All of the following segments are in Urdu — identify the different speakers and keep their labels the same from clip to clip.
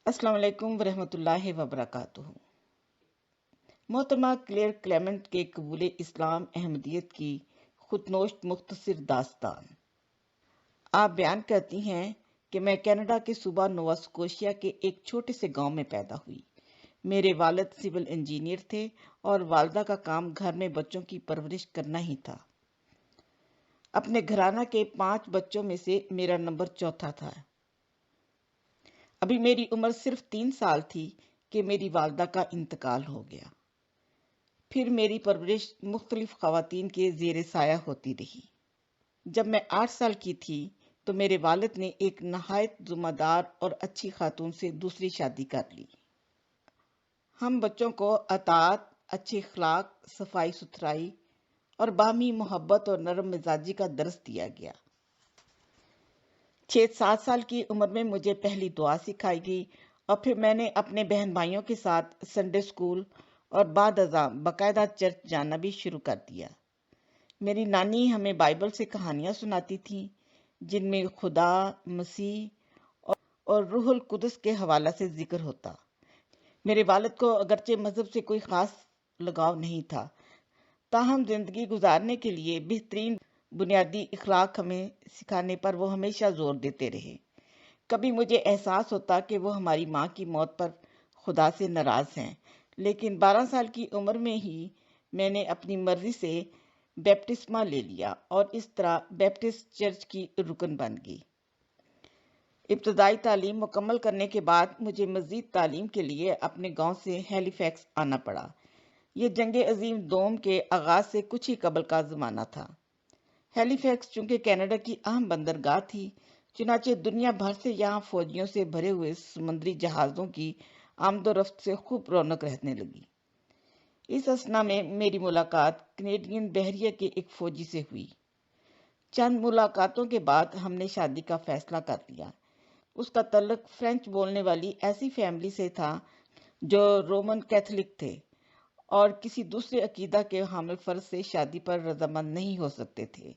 Speaker 1: السلام علیکم ورحمۃ اللہ وبرکاتہ۔ محترمہ کلیئر کلیمنٹ کے قبول اسلام احمدیت کی خودنوشت مختصر داستان۔ آپ بیان کرتی ہیں کہ میں کینیڈا کے صوبہ نووا سکوشیا کے ایک چھوٹے سے گاؤں میں پیدا ہوئی۔ میرے والد سول انجینئر تھے اور والدہ کا کام گھر میں بچوں کی پرورش کرنا ہی تھا۔ اپنے گھرانہ کے 5 بچوں میں سے میرا نمبر چوتھا تھا۔ ابھی میری عمر صرف 3 سال تھی کہ میری والدہ کا انتقال ہو گیا۔ پھر میری پرورش مختلف خواتین کے زیر سایہ ہوتی رہی۔ جب میں 8 سال کی تھی تو میرے والد نے ایک نہایت ذمہ دار اور اچھی خاتون سے دوسری شادی کر لی۔ ہم بچوں کو اطاعت، اچھے اخلاق، صفائی ستھرائی اور باہمی محبت اور نرم مزاجی کا درس دیا گیا۔ 6-7 سال کی عمر میں مجھے پہلی دعا سکھائی گئی اور پھر میں نے اپنے بہن بھائیوں کے ساتھ سنڈے اسکول اور بعد ازاں باقاعدہ چرچ جانا بھی شروع کر دیا۔ میری نانی ہمیں بائبل سے کہانیاں سناتی تھیں جن میں خدا، مسیح اور روح القدس کے حوالہ سے ذکر ہوتا۔ میرے والد کو اگرچہ مذہب سے کوئی خاص لگاؤ نہیں تھا، تاہم زندگی گزارنے کے لیے بہترین بنیادی اخلاق ہمیں سکھانے پر وہ ہمیشہ زور دیتے رہے۔ کبھی مجھے احساس ہوتا کہ وہ ہماری ماں کی موت پر خدا سے ناراض ہیں، لیکن 12 سال کی عمر میں ہی میں نے اپنی مرضی سے بیپٹسمہ لے لیا اور اس طرح بیپٹسٹ چرچ کی رکن بن گئی۔ ابتدائی تعلیم مکمل کرنے کے بعد مجھے مزید تعلیم کے لیے اپنے گاؤں سے ہیلی فیکس آنا پڑا۔ یہ جنگ عظیم دوم کے آغاز سے کچھ ہی قبل کا زمانہ تھا۔ ہیلی فیکس چونکہ کینیڈا کی اہم بندرگاہ تھی، چنانچہ دنیا بھر سے یہاں فوجیوں سے بھرے ہوئے سمندری جہازوں کی آمد و رفت سے خوب رونق رہنے لگی۔ اس اثنا میں میری ملاقات کینیڈین بحریہ کے ایک فوجی سے ہوئی۔ چند ملاقاتوں کے بعد ہم نے شادی کا فیصلہ کر لیا۔ اس کا تعلق فرینچ بولنے والی ایسی فیملی سے تھا جو رومن کیتھولک تھے اور کسی دوسرے عقیدہ کے حامل فرد سے شادی پر رضامند نہیں ہو سکتے تھے۔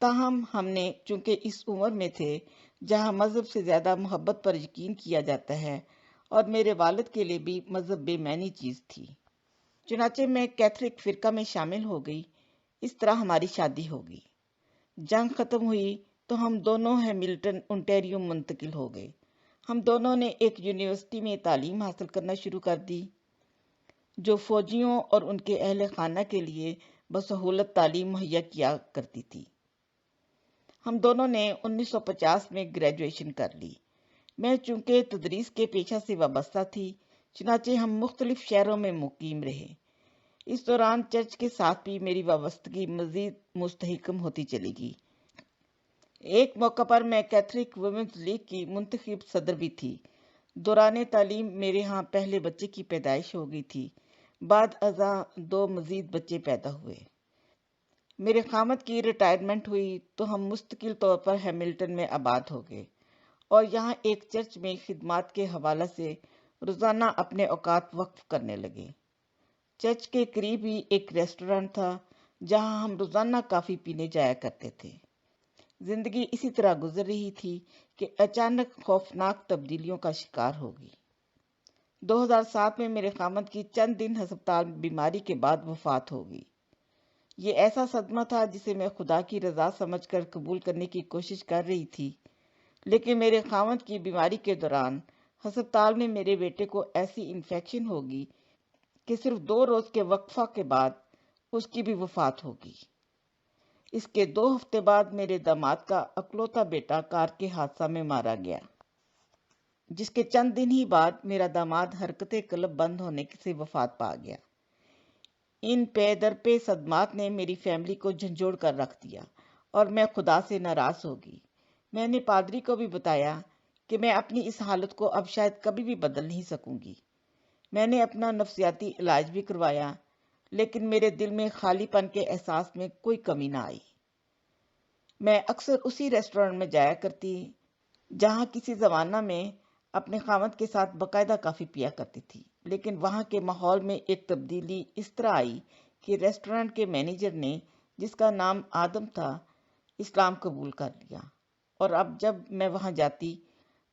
Speaker 1: تاہم ہم نے چونکہ اس عمر میں تھے جہاں مذہب سے زیادہ محبت پر یقین کیا جاتا ہے اور میرے والد کے لیے بھی مذہب بے معنی چیز تھی، چنانچہ میں کیتھولک فرقہ میں شامل ہو گئی۔ اس طرح ہماری شادی ہو گئی۔ جنگ ختم ہوئی تو ہم دونوں ہیملٹن انٹیریو منتقل ہو گئے۔ ہم دونوں نے ایک یونیورسٹی میں تعلیم حاصل کرنا شروع کر دی جو فوجیوں اور ان کے اہل خانہ کے لیے بسہولت تعلیم مہیا کیا کرتی تھی۔ ہم دونوں نے 1950 میں گریجویشن کر لی۔ میں چونکہ تدریس کے پیشہ سے وابستہ تھی، چنانچہ ہم مختلف شہروں میں مقیم رہے۔ اس دوران چرچ کے ساتھ بھی میری وابستگی مزید مستحکم ہوتی چلی گئی۔ ایک موقع پر میں کیتھولک ویمنز لیگ کی منتخب صدر بھی تھی۔ دوران تعلیم میرے ہاں پہلے بچے کی پیدائش ہو گئی تھی، بعد ازاں 2 مزید بچے پیدا ہوئے۔ میرے خامد کی ریٹائرمنٹ ہوئی تو ہم مستقل طور پر ہیملٹن میں آباد ہو گئے اور یہاں ایک چرچ میں خدمات کے حوالہ سے روزانہ اپنے اوقات وقف کرنے لگے۔ چرچ کے قریب ہی ایک ریسٹورانٹ تھا جہاں ہم روزانہ کافی پینے جایا کرتے تھے۔ زندگی اسی طرح گزر رہی تھی کہ اچانک خوفناک تبدیلیوں کا شکار ہو گئی۔ 2007 میں میرے خامد کی چند دن ہسپتال بیماری کے بعد وفات ہو گئی۔ یہ ایسا صدمہ تھا جسے میں خدا کی رضا سمجھ کر قبول کرنے کی کوشش کر رہی تھی، لیکن میرے خامد کی بیماری کے دوران ہسپتال میں میرے بیٹے کو ایسی انفیکشن ہوگی کہ صرف 2 روز کے وقفہ کے بعد اس کی بھی وفات ہوگی۔ اس کے 2 ہفتے بعد میرے داماد کا اکلوتا بیٹا کار کے حادثہ میں مارا گیا، جس کے چند دن ہی بعد میرا داماد حرکت قلب بند ہونے سے وفات پا گیا۔ ان پے در پے صدمات نے میری فیملی کو جھنجھوڑ کر رکھ دیا اور میں خدا سے ناراض ہو گئی۔ میں نے پادری کو بھی بتایا کہ میں اپنی اس حالت کو اب شاید کبھی بھی بدل نہیں سکوں گی۔ میں نے اپنا نفسیاتی علاج بھی کروایا، لیکن میرے دل میں خالی پن کے احساس میں کوئی کمی نہ آئی۔ میں اکثر اسی ریسٹورانٹ میں جایا کرتی جہاں کسی زمانہ میں اپنے خامد کے ساتھ باقاعدہ کافی پیا کرتی تھی، لیکن وہاں کے ماحول میں ایک تبدیلی اس طرح آئی کہ ریسٹورانٹ کے مینیجر نے، جس کا نام آدم تھا، اسلام قبول کر لیا، اور اب جب میں وہاں جاتی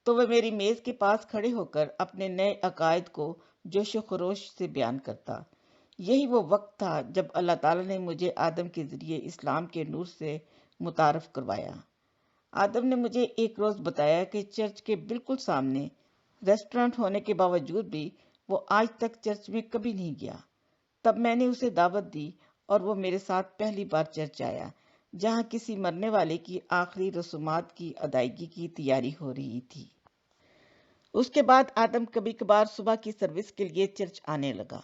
Speaker 1: تو وہ میری میز کے پاس کھڑے ہو کر اپنے نئے عقائد کو جوش و خروش سے بیان کرتا۔ یہی وہ وقت تھا جب اللہ تعالیٰ نے مجھے آدم کے ذریعے اسلام کے نور سے متعارف کروایا۔ آدم نے مجھے ایک روز بتایا کہ چرچ کے بالکل سامنے ریسٹورانٹ ہونے کے باوجود بھی وہ آج تک چرچ میں کبھی نہیں گیا۔ تب میں نے اسے دعوت دی اور وہ میرے ساتھ پہلی بار چرچ آیا، جہاں کسی مرنے والے کی آخری رسومات کی ادائیگی کی تیاری ہو رہی تھی۔ اس کے بعد آدم کبھی کبھار صبح کی سروس کے لیے چرچ آنے لگا۔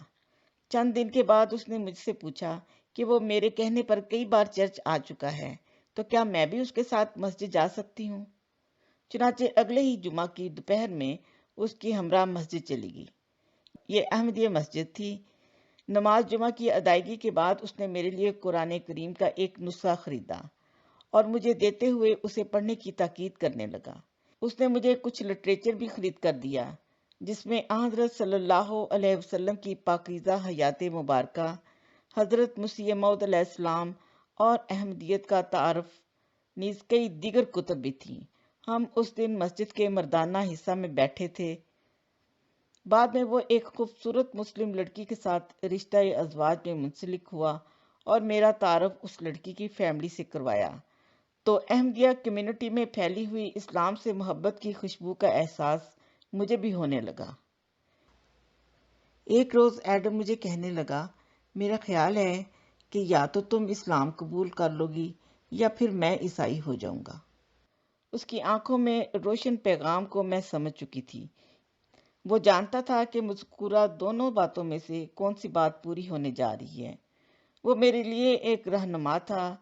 Speaker 1: چند دن کے بعد اس نے مجھ سے پوچھا کہ وہ میرے کہنے پر کئی بار چرچ آ چکا ہے، تو کیا میں بھی اس کے ساتھ مسجد جا سکتی ہوں؟ چنانچہ اگلے ہی جمعہ کی دوپہر میں اس کی ہمراہ مسجد چلی گئی۔ یہ احمدیہ مسجد تھی۔ نماز جمعہ کی ادائیگی کے بعد اس نے میرے لیے قرآن کریم کا ایک نسخہ خریدا اور مجھے دیتے ہوئے اسے پڑھنے کی تاکید کرنے لگا۔ اس نے مجھے کچھ لٹریچر بھی خرید کر دیا، جس میں حضرت صلی اللہ علیہ وسلم کی پاکیزہ حیات مبارکہ، حضرت مسیح موعود علیہ السلام اور احمدیت کا تعارف نیز کئی دیگر کتب بھی تھیں۔ ہم اس دن مسجد کے مردانہ حصہ میں بیٹھے تھے۔ بعد میں وہ ایک خوبصورت مسلم لڑکی کے ساتھ رشتہ ازواج میں منسلک ہوا اور میرا تعارف اس لڑکی کی فیملی سے کروایا، تو احمدیہ کمیونٹی میں پھیلی ہوئی اسلام سے محبت کی خوشبو کا احساس مجھے بھی ہونے لگا۔ ایک روز ایڈم مجھے کہنے لگا، میرا خیال ہے کہ یا تو تم اسلام قبول کر لو گی یا پھر میں عیسائی ہو جاؤں گا۔ اس کی آنکھوں میں روشن پیغام کو میں سمجھ چکی تھی۔ وہ جانتا تھا کہ مذکورہ دونوں باتوں میں سے کون سی بات پوری ہونے جا رہی ہے۔ وہ میرے لیے ایک رہنما تھا۔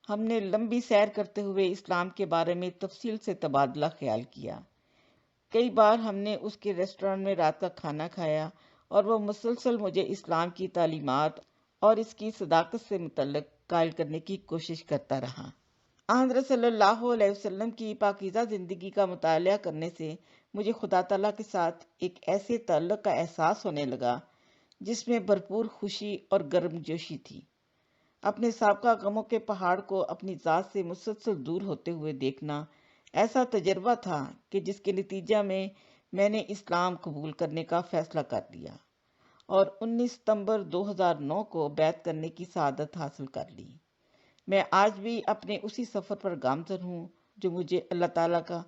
Speaker 1: ہم نے لمبی سیر کرتے ہوئے اسلام کے بارے میں تفصیل سے تبادلہ خیال کیا۔ کئی بار ہم نے اس کے ریسٹورانٹ میں رات کا کھانا کھایا اور وہ مسلسل مجھے اسلام کی تعلیمات اور اس کی صداقت سے متعلق قائل کرنے کی کوشش کرتا رہا۔ حضرت صلی اللہ علیہ وسلم کی پاکیزہ زندگی کا مطالعہ کرنے سے مجھے خدا تعالیٰ کے ساتھ ایک ایسے تعلق کا احساس ہونے لگا جس میں بھرپور خوشی اور گرم جوشی تھی۔ اپنے سابقہ غموں کے پہاڑ کو اپنی ذات سے مسلسل دور ہوتے ہوئے دیکھنا ایسا تجربہ تھا کہ جس کے نتیجہ میں نے اسلام قبول کرنے کا فیصلہ کر لیا اور 19 ستمبر 2009 کو بیعت کرنے کی سعادت حاصل کر لی۔ میں آج بھی اپنے اسی سفر پر گامزن ہوں جو مجھے اللہ تعالیٰ کا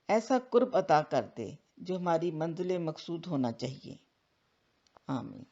Speaker 1: ایسا قرب عطا کر دے جو ہماری منزل مقصود ہونا چاہیے۔ آمین۔